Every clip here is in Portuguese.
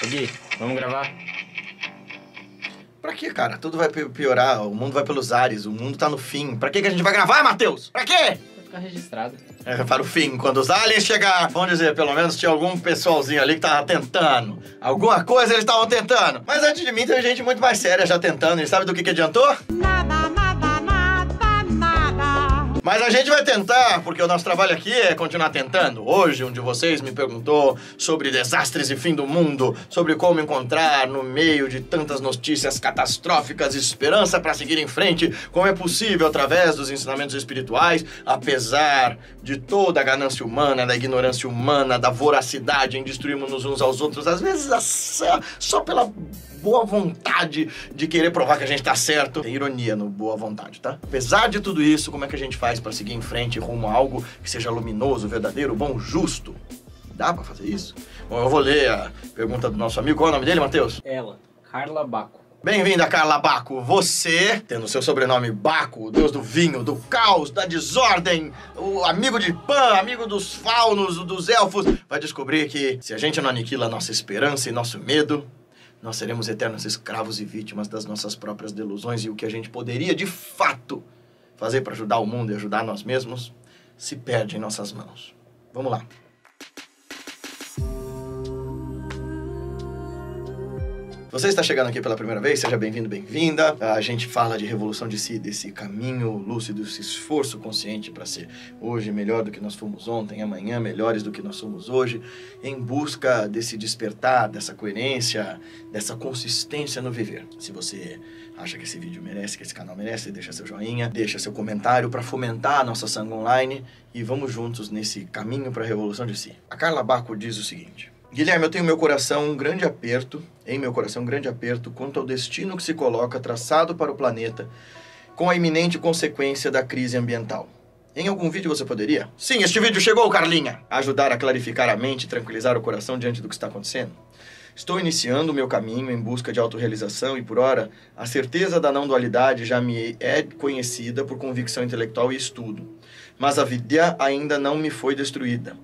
Gui, vamos gravar? Pra quê, cara? Tudo vai piorar, o mundo vai pelos ares, o mundo tá no fim. Pra que a gente vai gravar, Matheus? Pra quê? Pra ficar registrado. Para o fim, quando os aliens chegar, vamos dizer, pelo menos tinha algum pessoalzinho ali que tava tentando. Alguma coisa eles estavam tentando. Mas antes de mim tem gente muito mais séria já tentando. E sabe do que adiantou? Nada. Mas a gente vai tentar, porque o nosso trabalho aqui é continuar tentando. Hoje, um de vocês me perguntou sobre desastres e fim do mundo, sobre como encontrar, no meio de tantas notícias catastróficas, esperança para seguir em frente, como é possível, através dos ensinamentos espirituais, apesar de toda a ganância humana, da ignorância humana, da voracidade em destruirmos uns aos outros, às vezes só pela boa vontade de querer provar que a gente tá certo. Tem ironia no boa vontade, tá? Apesar de tudo isso, como é que a gente faz pra seguir em frente rumo a algo que seja luminoso, verdadeiro, bom, justo? Dá pra fazer isso? Bom, eu vou ler a pergunta do nosso amigo. Qual é o nome dele, Matheus? Ela, Carla Baco. Bem-vinda, Carla Baco. Você, tendo seu sobrenome Baco, o deus do vinho, do caos, da desordem, o amigo de Pan, amigo dos faunos, dos elfos, vai descobrir que se a gente não aniquila a nossa esperança e nosso medo, nós seremos eternos escravos e vítimas das nossas próprias delusões, e o que a gente poderia, de fato, fazer para ajudar o mundo e ajudar nós mesmos, se perde em nossas mãos. Vamos lá. Você está chegando aqui pela primeira vez, seja bem-vindo, bem-vinda. A gente fala de revolução de si, desse caminho lúcido, esse esforço consciente para ser hoje melhor do que nós fomos ontem, amanhã melhores do que nós somos hoje, em busca desse despertar, dessa coerência, dessa consistência no viver. Se você acha que esse vídeo merece, que esse canal merece, deixa seu joinha, deixa seu comentário para fomentar a nossa sangue online e vamos juntos nesse caminho para a revolução de si. A Carla Baco diz o seguinte: Guilherme, eu tenho em meu coração um grande aperto quanto ao destino que se coloca traçado para o planeta com a iminente consequência da crise ambiental. Em algum vídeo você poderia? Sim, este vídeo chegou, Carlinha! Ajudar a clarificar a mente e tranquilizar o coração diante do que está acontecendo? Estou iniciando o meu caminho em busca de autorrealização e, por ora, a certeza da não-dualidade já me é conhecida por convicção intelectual e estudo. Mas a vidya ainda não me foi destruída.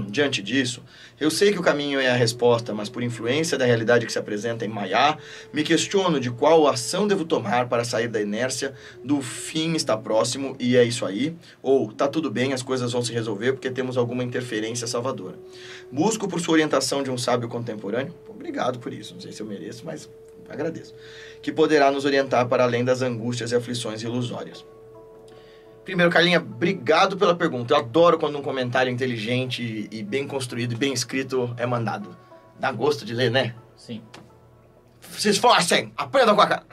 Diante disso, eu sei que o caminho é a resposta, mas por influência da realidade que se apresenta em Maya, me questiono de qual ação devo tomar para sair da inércia do fim está próximo e é isso aí, ou tá tudo bem, as coisas vão se resolver porque temos alguma interferência salvadora. Busco por sua orientação de um sábio contemporâneo, obrigado por isso, não sei se eu mereço, mas agradeço, que poderá nos orientar para além das angústias e aflições ilusórias. Primeiro, Carlinha, obrigado pela pergunta. Eu adoro quando um comentário inteligente e bem construído e bem escrito é mandado. Dá gosto de ler, né? Sim. Se esforcem! Aprendam com a cara!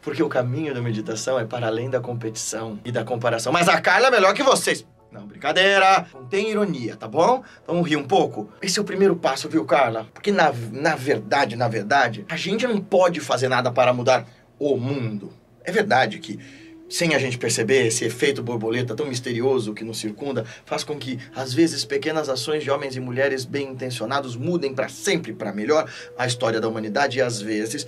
Porque o caminho da meditação é para além da competição e da comparação. Mas a Carla é melhor que vocês. Não, brincadeira. Não tem ironia, tá bom? Vamos rir um pouco? Esse é o primeiro passo, viu, Carla? Porque na verdade, a gente não pode fazer nada para mudar o mundo. É verdade que, sem a gente perceber, esse efeito borboleta tão misterioso que nos circunda faz com que, às vezes, pequenas ações de homens e mulheres bem-intencionados mudem para sempre para melhor a história da humanidade e, às vezes,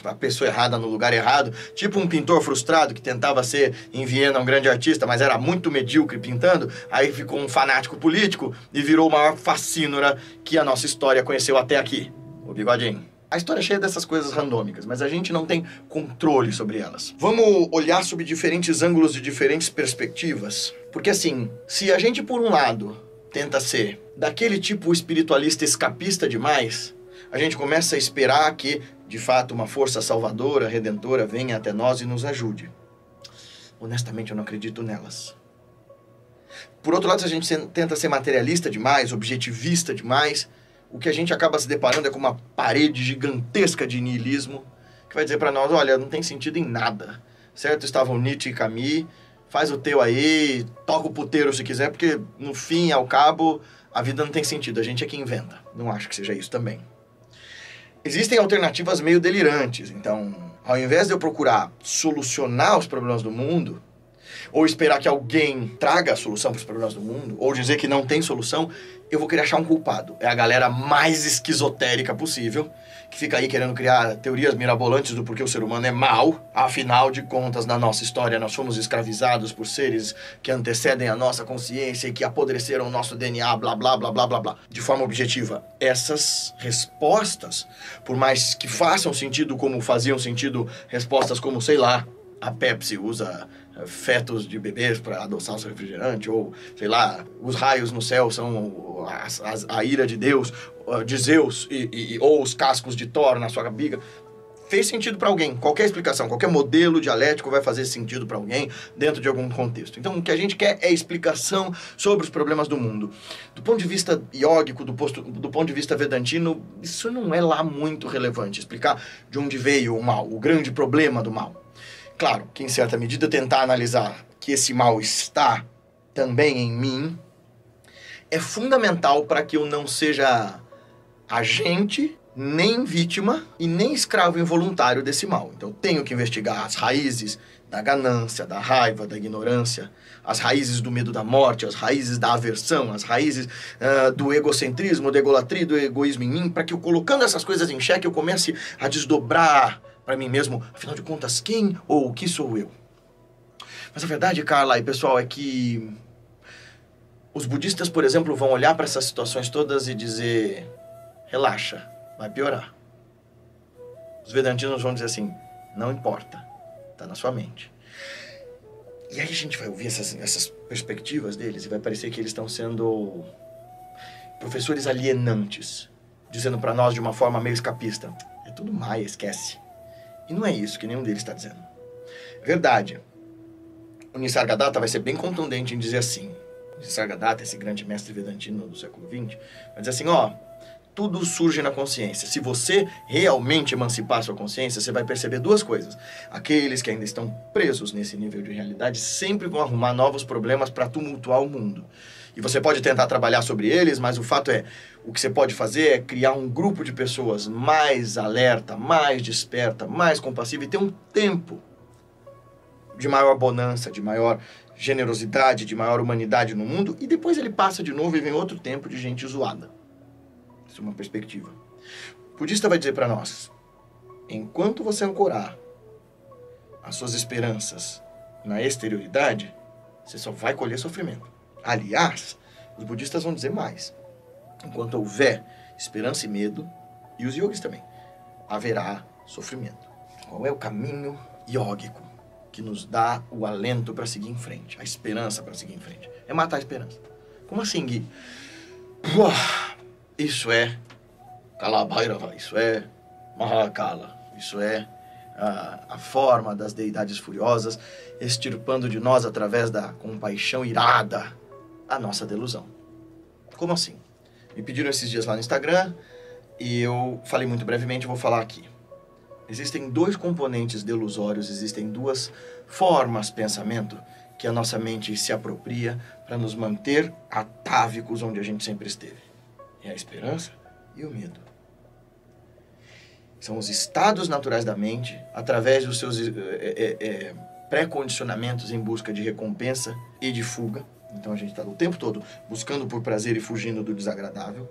a pessoa errada no lugar errado, tipo um pintor frustrado que tentava ser em Viena um grande artista, mas era muito medíocre pintando, aí ficou um fanático político e virou o maior facínora que a nossa história conheceu até aqui, o Bigodinho. A história é cheia dessas coisas randômicas, mas a gente não tem controle sobre elas. Vamos olhar sob diferentes ângulos de diferentes perspectivas. Porque assim, se a gente por um lado tenta ser daquele tipo espiritualista escapista demais, a gente começa a esperar que, de fato, uma força salvadora, redentora, venha até nós e nos ajude. Honestamente, eu não acredito nelas. Por outro lado, se a gente tenta ser materialista demais, objetivista demais, o que a gente acaba se deparando é com uma parede gigantesca de niilismo que vai dizer pra nós, olha, não tem sentido em nada, certo? Estavam Nietzsche e Camus, faz o teu aí, toca o puteiro se quiser, porque no fim, ao cabo, a vida não tem sentido, a gente é que inventa. Não acho que seja isso também. Existem alternativas meio delirantes, então, ao invés de eu procurar solucionar os problemas do mundo, ou esperar que alguém traga a solução para os problemas do mundo, ou dizer que não tem solução, eu vou querer achar um culpado. É a galera mais esquizotérica possível, que fica aí querendo criar teorias mirabolantes do porquê o ser humano é mau. Afinal de contas, na nossa história, nós fomos escravizados por seres que antecedem a nossa consciência e que apodreceram o nosso DNA, blá, blá, blá, blá, blá, blá. De forma objetiva, essas respostas, por mais que façam sentido como faziam sentido respostas como, sei lá, a Pepsi usa fetos de bebês para adoçar o seu refrigerante, ou, sei lá, os raios no céu são a ira de Deus, de Zeus, ou os cascos de Thor na sua biga. Fez sentido para alguém. Qualquer explicação, qualquer modelo dialético vai fazer sentido para alguém dentro de algum contexto. Então, o que a gente quer é explicação sobre os problemas do mundo. Do ponto de vista iógico, do ponto de vista vedantino, isso não é lá muito relevante. Explicar de onde veio o mal, o grande problema do mal. Claro, que em certa medida tentar analisar que esse mal está também em mim é fundamental para que eu não seja agente, nem vítima e nem escravo involuntário desse mal. Então eu tenho que investigar as raízes da ganância, da raiva, da ignorância, as raízes do medo da morte, as raízes da aversão, as raízes do egocentrismo, da egolatria, do egoísmo em mim, para que eu, colocando essas coisas em xeque, eu comece a desdobrar para mim mesmo, afinal de contas, quem ou o que sou eu? Mas a verdade, Carla e pessoal, é que os budistas, por exemplo, vão olhar para essas situações todas e dizer: relaxa, vai piorar. Os vedantinos vão dizer assim: não importa, está na sua mente. E aí a gente vai ouvir essas perspectivas deles e vai parecer que eles estão sendo professores alienantes, dizendo para nós de uma forma meio escapista: é tudo maia, esquece. E não é isso que nenhum deles está dizendo. Verdade. O Nisargadatta vai ser bem contundente em dizer assim. O Nisargadatta, esse grande mestre vedantino do século XX, vai dizer assim, tudo surge na consciência. Se você realmente emancipar sua consciência, você vai perceber duas coisas. Aqueles que ainda estão presos nesse nível de realidade sempre vão arrumar novos problemas para tumultuar o mundo. E você pode tentar trabalhar sobre eles, mas o fato é, o que você pode fazer é criar um grupo de pessoas mais alerta, mais desperta, mais compassiva e ter um tempo de maior bonança, de maior generosidade, de maior humanidade no mundo, e depois ele passa de novo e vem outro tempo de gente zoada. Isso é uma perspectiva. O budista vai dizer para nós, enquanto você ancorar as suas esperanças na exterioridade, você só vai colher sofrimento. Aliás, os budistas vão dizer mais. Enquanto houver esperança e medo, e os yogis também, haverá sofrimento. Qual é o caminho iógico que nos dá o alento para seguir em frente, a esperança para seguir em frente? É matar a esperança. Como assim, Gui? Isso é Kalabhairava, isso é Mahakala, isso é a forma das deidades furiosas, extirpando de nós, através da compaixão irada, a nossa delusão. Como assim? Me pediram esses dias lá no Instagram e eu falei muito brevemente, vou falar aqui. Existem dois componentes delusórios, existem duas formas de pensamento que a nossa mente se apropria para nos manter atávicos onde a gente sempre esteve. É a esperança e o medo. São os estados naturais da mente, através dos seus pré-condicionamentos em busca de recompensa e de fuga. Então a gente está o tempo todo buscando por prazer e fugindo do desagradável.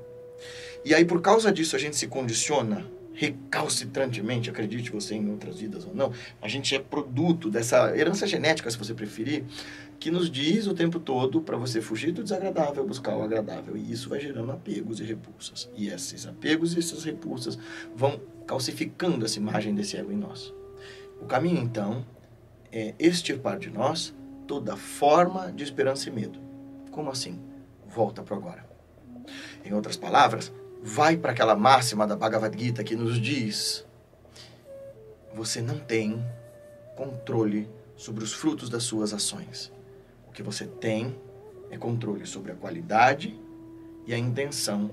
E aí, por causa disso, a gente se condiciona recalcitrantemente, acredite você em outras vidas ou não, a gente é produto dessa herança genética, se você preferir, que nos diz o tempo todo para você fugir do desagradável, buscar o agradável. E isso vai gerando apegos e repulsas. E esses apegos e essas repulsas vão calcificando essa imagem desse ego em nós. O caminho, então, é extirpar de nós toda forma de esperança e medo. Como assim? Volta para agora. Em outras palavras, vai para aquela máxima da Bhagavad Gita que nos diz: você não tem controle sobre os frutos das suas ações. O que você tem é controle sobre a qualidade e a intenção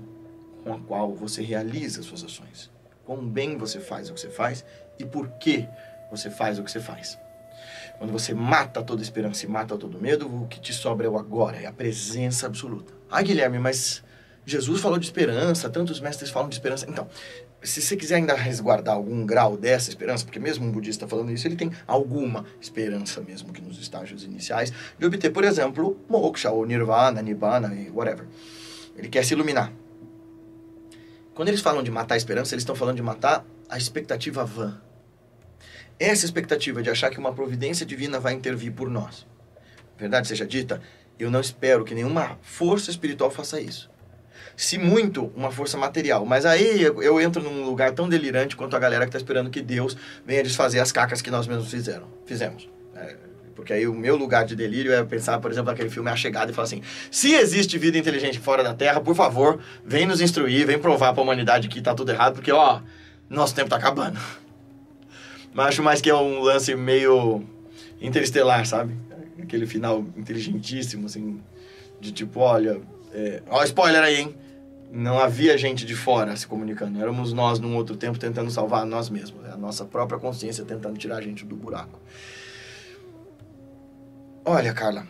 com a qual você realiza as suas ações. Quão bem você faz o que você faz e por que você faz o que você faz. Quando você mata toda esperança e mata todo medo, o que te sobra é o agora, é a presença absoluta. Ah, Guilherme, mas Jesus falou de esperança, tantos mestres falam de esperança. Então, se você quiser ainda resguardar algum grau dessa esperança, porque mesmo um budista falando isso, ele tem alguma esperança mesmo que nos estágios iniciais de obter, por exemplo, moksha ou nirvana, nibbana e whatever. Ele quer se iluminar. Quando eles falam de matar a esperança, eles estão falando de matar a expectativa vã. Essa expectativa de achar que uma providência divina vai intervir por nós. Verdade seja dita, eu não espero que nenhuma força espiritual faça isso. Se muito, uma força material. Mas aí eu entro num lugar tão delirante quanto a galera que está esperando que Deus venha desfazer as cacas que nós mesmos fizemos. Porque aí o meu lugar de delírio é pensar, por exemplo, naquele filme A Chegada e falar assim, se existe vida inteligente fora da Terra, por favor, vem nos instruir, vem provar para a humanidade que está tudo errado, porque, ó, nosso tempo está acabando. Mas acho mais que é um lance meio interestelar, sabe? Aquele final inteligentíssimo, assim, de tipo, olha... Ó, spoiler aí, hein? Não havia gente de fora se comunicando. Éramos nós, num outro tempo, tentando salvar nós mesmos. É a nossa própria consciência tentando tirar a gente do buraco. Olha, Carla,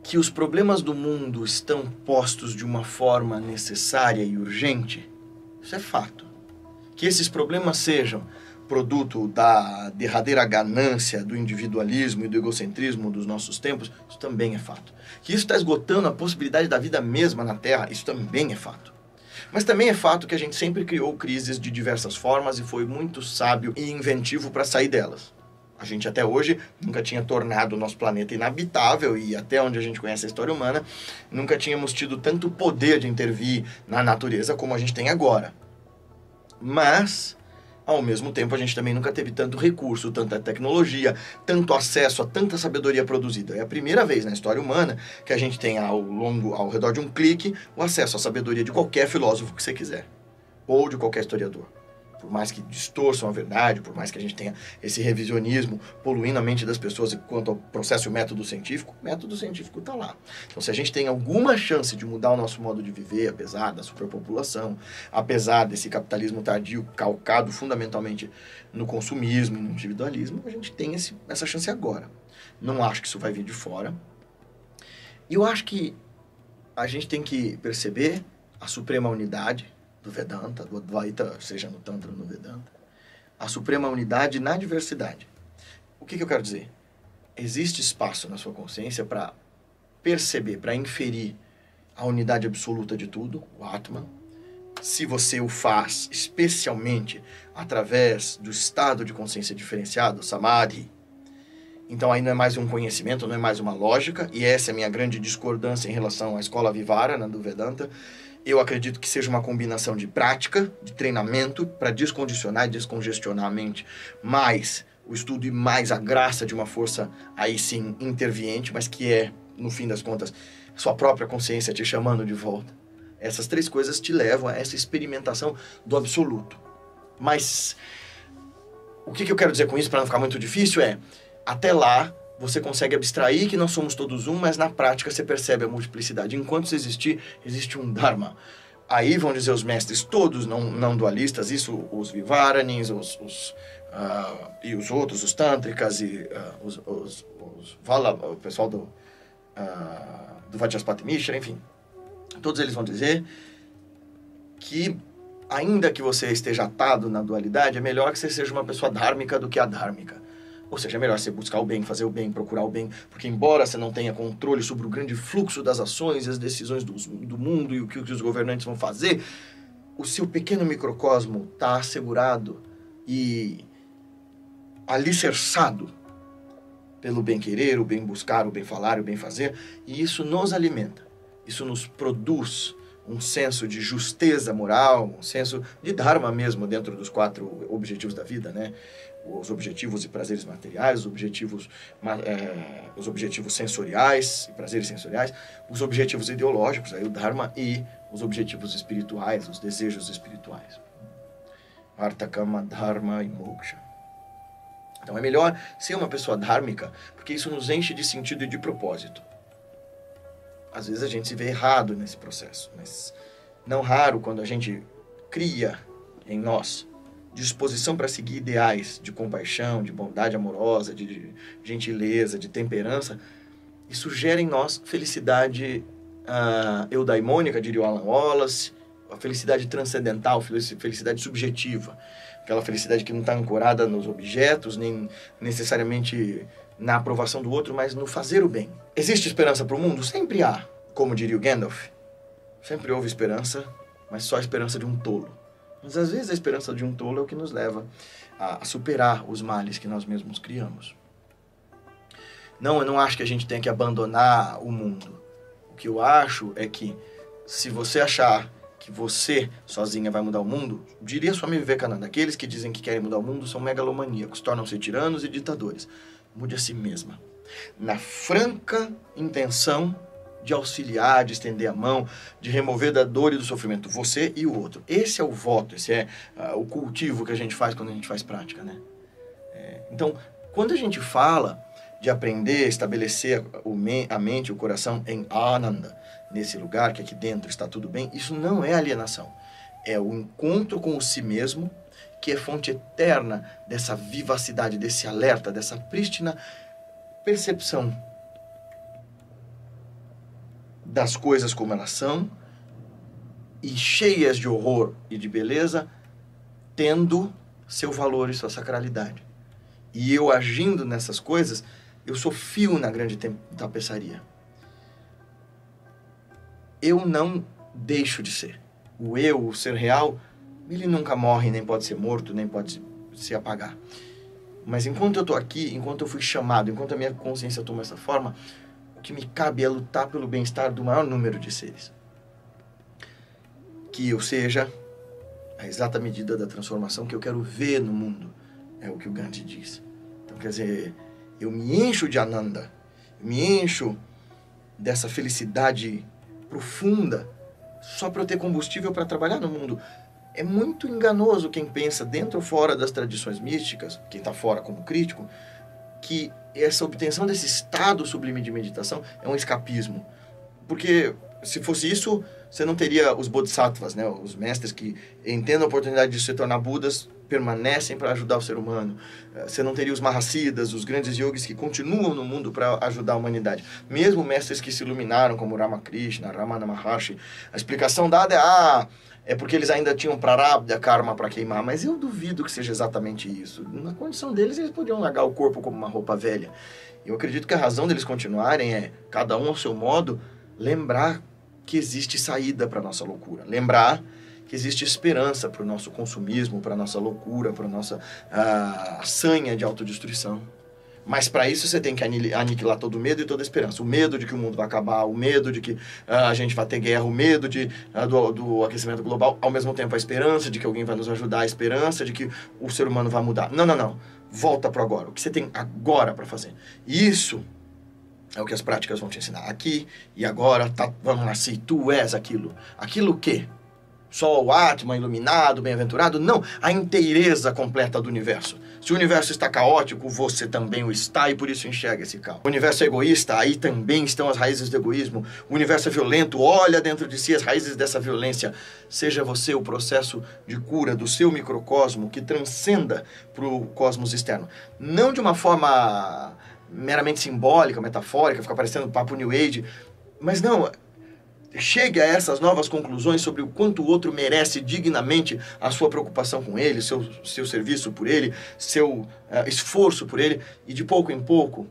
que os problemas do mundo estão postos de uma forma necessária e urgente, isso é fato. Que esses problemas sejam produto da derradeira ganância, do individualismo e do egocentrismo dos nossos tempos, isso também é fato. Que isso está esgotando a possibilidade da vida mesma na Terra, isso também é fato. Mas também é fato que a gente sempre criou crises de diversas formas e foi muito sábio e inventivo para sair delas. A gente até hoje nunca tinha tornado o nosso planeta inabitável e até onde a gente conhece a história humana, nunca tínhamos tido tanto poder de intervir na natureza como a gente tem agora. Mas, ao mesmo tempo, a gente também nunca teve tanto recurso, tanta tecnologia, tanto acesso a tanta sabedoria produzida. É a primeira vez na história humana que a gente tem ao redor de um clique, o acesso à sabedoria de qualquer filósofo que você quiser, ou de qualquer historiador. Por mais que distorçam a verdade, por mais que a gente tenha esse revisionismo poluindo a mente das pessoas quanto ao processo e o método científico está lá. Então, se a gente tem alguma chance de mudar o nosso modo de viver, apesar da superpopulação, apesar desse capitalismo tardio calcado fundamentalmente no consumismo e no individualismo, a gente tem essa chance agora. Não acho que isso vai vir de fora. E eu acho que a gente tem que perceber a suprema unidade do Vedanta, do Advaita, seja no Tantra ou no Vedanta, a suprema unidade na diversidade. O que eu quero dizer? Existe espaço na sua consciência para perceber, para inferir a unidade absoluta de tudo, o Atman, se você o faz especialmente através do estado de consciência diferenciado, Samadhi. Então aí não é mais um conhecimento, não é mais uma lógica, e essa é a minha grande discordância em relação à escola Vivarana do Vedanta. Eu acredito que seja uma combinação de prática, de treinamento, para descondicionar e descongestionar a mente, mais o estudo e mais a graça de uma força, aí sim, interviente, mas que é, no fim das contas, sua própria consciência te chamando de volta. Essas três coisas te levam a essa experimentação do absoluto. Mas o que eu quero dizer com isso, para não ficar muito difícil, é, até lá, você consegue abstrair que nós somos todos um, mas na prática você percebe a multiplicidade. Enquanto isso existir, existe um Dharma. Aí vão dizer os mestres todos não dualistas, isso os Vivaranis, e os outros, os Tântricas e os Vala, o pessoal do Vachaspati Mishra, enfim. Todos eles vão dizer que, ainda que você esteja atado na dualidade, é melhor que você seja uma pessoa dhármica do que adhármica. Ou seja, é melhor você buscar o bem, fazer o bem, procurar o bem, porque embora você não tenha controle sobre o grande fluxo das ações e as decisões do mundo e o que os governantes vão fazer, o seu pequeno microcosmo está assegurado e alicerçado pelo bem querer, o bem buscar, o bem falar, o bem fazer, e isso nos alimenta, isso nos produz um senso de justeza moral, um senso de dharma mesmo dentro dos 4 objetivos da vida, né? Os objetivos e prazeres materiais, os objetivos sensoriais e prazeres sensoriais, os objetivos ideológicos, aí o dharma, e os objetivos espirituais, os desejos espirituais. Artha, Kama, Dharma e Moksha. Então é melhor ser uma pessoa dhármica, porque isso nos enche de sentido e de propósito. Às vezes a gente se vê errado nesse processo, mas não raro quando a gente cria em nós disposição para seguir ideais de compaixão, de bondade amorosa, de gentileza, de temperança, isso gera em nós felicidade eudaimônica, diria o Alan Wallace, a felicidade transcendental, felicidade subjetiva, aquela felicidade que não está ancorada nos objetos, nem necessariamente na aprovação do outro, mas no fazer o bem. Existe esperança para o mundo? Sempre há. Como diria o Gandalf, sempre houve esperança, mas só a esperança de um tolo. Mas às vezes a esperança de um tolo é o que nos leva a superar os males que nós mesmos criamos. Não, eu não acho que a gente tenha que abandonar o mundo. O que eu acho é que se você achar que você sozinha vai mudar o mundo, diria Swami Vivekananda, aqueles que dizem que querem mudar o mundo são megalomaníacos, tornam-se tiranos e ditadores. Mude a si mesma. Na franca intenção de auxiliar, de estender a mão, de remover da dor e do sofrimento, você e o outro. Esse é o voto, esse é o cultivo que a gente faz quando a gente faz prática, né? Então, quando a gente fala de aprender a estabelecer a mente e o coração em Ananda, nesse lugar que aqui dentro está tudo bem, isso não é alienação. É o encontro com o si mesmo, que é fonte eterna dessa vivacidade, desse alerta, dessa prístina percepção das coisas como elas são, e cheias de horror e de beleza, tendo seu valor e sua sacralidade. E eu agindo nessas coisas, eu sou fio na grande tapeçaria. Eu não deixo de ser. O eu, o ser real, ele nunca morre, nem pode ser morto, nem pode se apagar. Mas enquanto eu estou aqui, enquanto eu fui chamado, enquanto a minha consciência toma essa forma, o que me cabe é lutar pelo bem-estar do maior número de seres. Que eu seja a exata medida da transformação que eu quero ver no mundo, é o que o Gandhi diz. Então, quer dizer, eu me encho de Ananda, eu me encho dessa felicidade profunda só para eu ter combustível para trabalhar no mundo. É muito enganoso quem pensa, dentro ou fora das tradições místicas, quem está fora como crítico, que essa obtenção desse estado sublime de meditação é um escapismo. Porque se fosse isso, você não teria os bodhisattvas, né? Os mestres que entendem a oportunidade de se tornar Budas, permanecem para ajudar o ser humano. Você não teria os Mahasiddhas, os grandes yogis que continuam no mundo para ajudar a humanidade. Mesmo mestres que se iluminaram, como Ramakrishna, Ramana Maharshi, a explicação dada é porque eles ainda tinham prarabdha, karma para queimar, mas eu duvido que seja exatamente isso. Na condição deles, eles podiam largar o corpo como uma roupa velha. Eu acredito que a razão deles continuarem é, cada um ao seu modo, lembrar que existe saída para a nossa loucura. Lembrar que existe esperança para o nosso consumismo, para a nossa loucura, para a nossa sanha de autodestruição. Mas para isso você tem que aniquilar todo o medo e toda a esperança. O medo de que o mundo vai acabar, o medo de que a gente vai ter guerra, o medo do aquecimento global, ao mesmo tempo a esperança de que alguém vai nos ajudar, a esperança de que o ser humano vai mudar. Não, não, não. Volta para agora. O que você tem agora para fazer? Isso é o que as práticas vão te ensinar. Aqui e agora, vamos lá, se tu és aquilo. Aquilo o quê? Só o Atman iluminado, bem-aventurado? Não, a inteireza completa do universo. Se o universo está caótico, você também o está e por isso enxerga esse caos. O universo é egoísta, aí também estão as raízes do egoísmo. O universo é violento, olha dentro de si as raízes dessa violência. Seja você o processo de cura do seu microcosmo que transcenda para o cosmos externo. Não de uma forma meramente simbólica, metafórica, fica parecendo papo New Age, mas não... Chegue a essas novas conclusões sobre o quanto o outro merece dignamente a sua preocupação com ele, seu serviço por ele, seu esforço por ele, e de pouco em pouco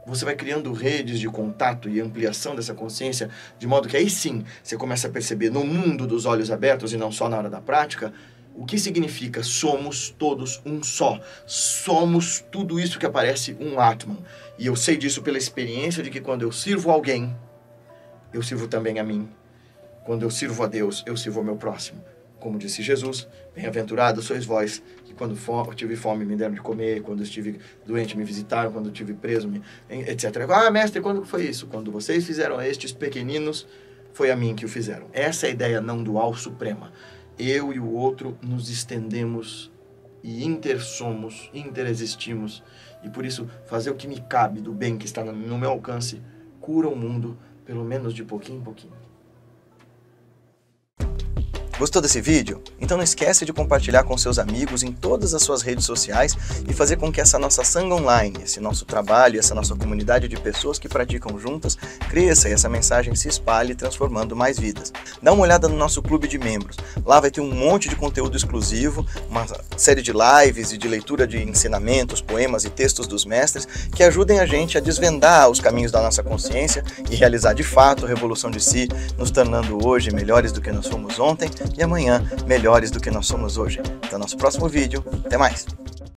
você vai criando redes de contato e ampliação dessa consciência, de modo que aí sim você começa a perceber no mundo dos olhos abertos e não só na hora da prática, o que significa somos todos um só. Somos tudo isso que aparece um Atman. E eu sei disso pela experiência de que quando eu sirvo alguém, eu sirvo também a mim. Quando eu sirvo a Deus, eu sirvo ao meu próximo. Como disse Jesus, bem-aventurados sois vós, que quando tive fome me deram de comer, quando estive doente me visitaram, quando estive preso, etc. Ah, mestre, quando foi isso? Quando vocês fizeram a estes pequeninos, foi a mim que o fizeram. Essa é a ideia não dual suprema. Eu e o outro nos estendemos e intersomos, interexistimos. E por isso, fazer o que me cabe do bem que está no meu alcance, cura o mundo, pelo menos de pouquinho em pouquinho. Gostou desse vídeo? Então não esquece de compartilhar com seus amigos em todas as suas redes sociais e fazer com que essa nossa Sangha Online, esse nosso trabalho, essa nossa comunidade de pessoas que praticam juntas, cresça e essa mensagem se espalhe, transformando mais vidas. Dá uma olhada no nosso clube de membros. Lá vai ter um monte de conteúdo exclusivo, uma série de lives e de leitura de ensinamentos, poemas e textos dos mestres que ajudem a gente a desvendar os caminhos da nossa consciência e realizar de fato a revolução de si, nos tornando hoje melhores do que nós fomos ontem e amanhã melhores do que nós somos hoje. Até o nosso próximo vídeo. Até mais!